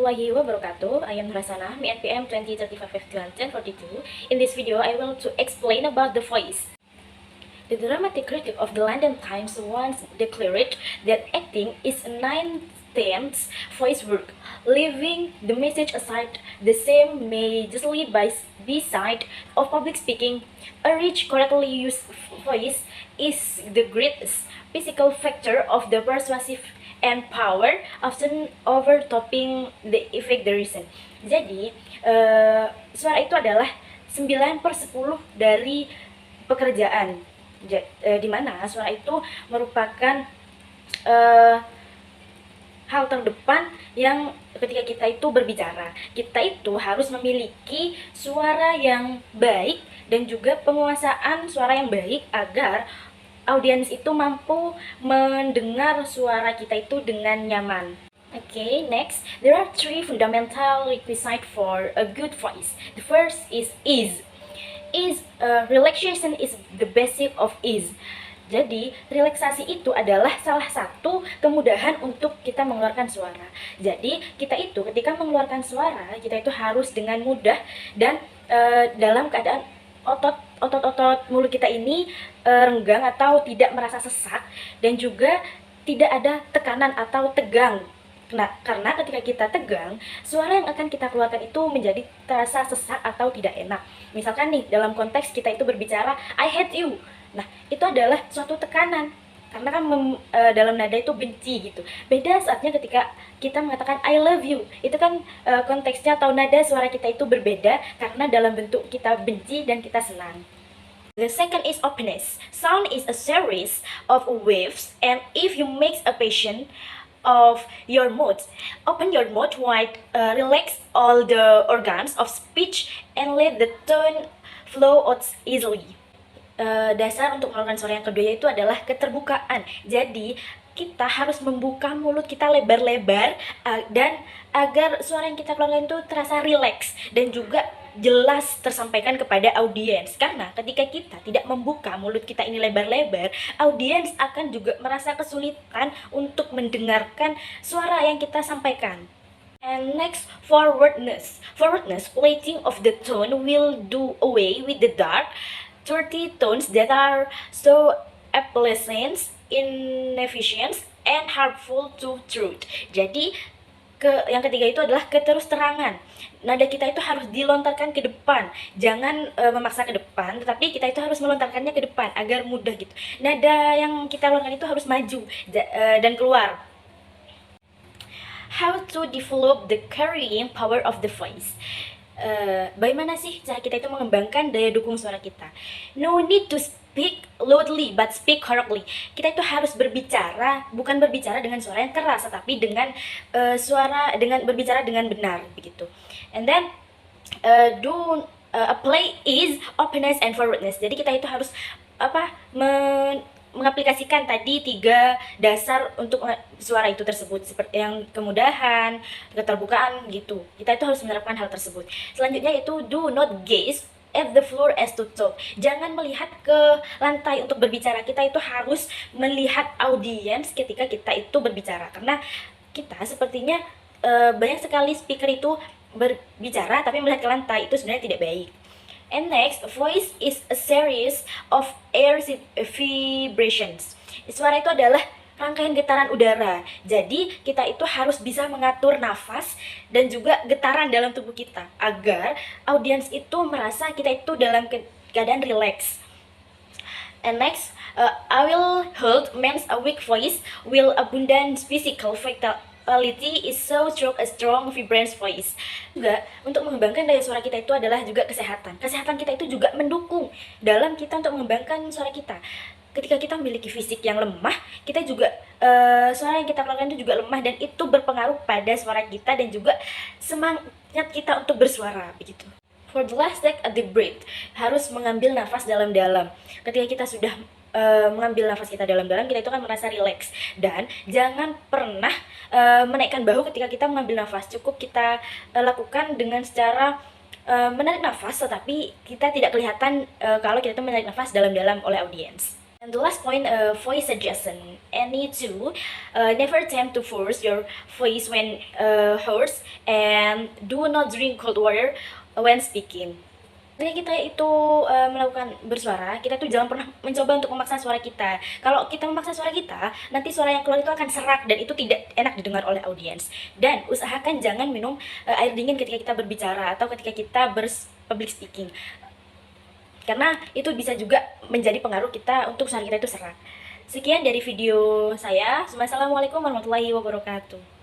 warahmatullahi wabarakatuh. I am Nurasana, MNPM 2035511042. In this video, I will to explain about the voice. The dramatic critic of the London Times once declared that acting is a nine-tenths voice work. Leaving the message aside, the same may justly be said of public speaking. A rich, correctly used voice is the greatest physical factor of the persuasive and power, often overtopping the effect the reason. Jadi, suara itu adalah 9/10 dari pekerjaan. Di mana suara itu merupakan hal terdepan yang ketika kita itu berbicara, kita itu harus memiliki suara yang baik dan juga penguasaan suara yang baik agar audiens itu mampu mendengar suara kita itu dengan nyaman. Okay, next, there are three fundamental requisites for a good voice. The first is ease. Relaxation is the basic of ease. Jadi, relaksasi itu adalah salah satu kemudahan untuk kita mengeluarkan suara. Jadi, kita itu ketika mengeluarkan suara, kita itu harus dengan mudah dan dalam keadaan otot-otot mulut kita ini renggang atau tidak merasa sesak, dan juga tidak ada tekanan atau tegang. Nah, karena ketika kita tegang, suara yang akan kita keluarkan itu menjadi terasa sesak atau tidak enak. Misalkan nih, dalam konteks kita itu berbicara I hate you. Nah, itu adalah suatu tekanan, karena kan dalam nada itu benci gitu. Beda saatnya ketika kita mengatakan I love you. Itu kan konteksnya atau nada suara kita itu berbeda karena dalam bentuk kita benci dan kita senang. The second is openness. Sound is a series of waves, and if you make a patient of your mouth, open your mouth wide, relax all the organs of speech, and let the tone flow out easily. Dasar untuk mengeluarkan suara yang kedua yaitu adalah keterbukaan. Jadi kita harus membuka mulut kita lebar-lebar dan agar suara yang kita keluarkan itu terasa rileks dan juga jelas tersampaikan kepada audiens. Karena ketika kita tidak membuka mulut kita ini lebar-lebar, audiens akan juga merasa kesulitan untuk mendengarkan suara yang kita sampaikan. And next, forwardness. Forwardness, plating of the tone will do away with the dark 30 tones that are so unpleasant, inefficient, and harmful to truth. Jadi yang ketiga itu adalah keterus-terangan. Nada kita itu harus dilontarkan ke depan, jangan memaksa ke depan, tetapi kita itu harus melontarkannya ke depan agar mudah gitu. Nada yang kita lontarkan itu harus maju dan keluar. How to develop the carrying power of the voice? Bagaimana sih cara kita itu mengembangkan daya dukung suara kita? No need to speak loudly but speak correctly. Kita itu harus berbicara, bukan berbicara dengan suara yang keras, tetapi dengan berbicara dengan benar begitu. And then apply ease, openness, and forwardness. Jadi kita itu harus mengaplikasikan tadi 3 dasar untuk suara itu tersebut, seperti yang kemudahan, keterbukaan gitu. Kita itu harus menerapkan hal tersebut. Selanjutnya itu do not gaze at the floor as to talk. Jangan melihat ke lantai untuk berbicara. Kita itu harus melihat audiens ketika kita itu berbicara, karena kita sepertinya banyak sekali speaker itu berbicara tapi melihat ke lantai, itu sebenarnya tidak baik. And next, voice is a series of air vibrations. Suara itu adalah rangkaian getaran udara. Jadi kita itu harus bisa mengatur nafas dan juga getaran dalam tubuh kita agar audiens itu merasa kita itu dalam keadaan relax. And next, I will hold man's a weak voice will abundant physical vitality is so strong vibrant voice. Juga untuk mengembangkan daya suara kita itu adalah juga kesehatan. Kesehatan kita itu juga mendukung dalam kita untuk mengembangkan suara kita. Ketika kita memiliki fisik yang lemah, kita juga suara yang kita keluarkan itu juga lemah, dan itu berpengaruh pada suara kita dan juga semangat kita untuk bersuara begitu. For the last take a deep breath, harus mengambil nafas dalam-dalam. Ketika kita sudah mengambil nafas kita dalam-dalam, kita itu akan merasa rileks. Dan jangan pernah menaikkan bahu ketika kita mengambil nafas. Cukup kita lakukan dengan secara menarik nafas, tetapi kita tidak kelihatan kalau kita itu menarik nafas dalam-dalam oleh audiens. And the last point, voice suggestion. Any two, never attempt to force your voice when hoarse, and do not drink cold water when speaking. Ketika kita itu melakukan bersuara, kita tuh jangan pernah mencoba untuk memaksa suara kita. Kalau kita memaksa suara kita, nanti suara yang keluar itu akan serak dan itu tidak enak didengar oleh audiens. Dan usahakan jangan minum air dingin ketika kita berbicara atau ketika kita public speaking. Karena itu bisa juga menjadi pengaruh kita untuk suara kita itu serak. Sekian dari video saya. Wassalamualaikum warahmatullahi wabarakatuh.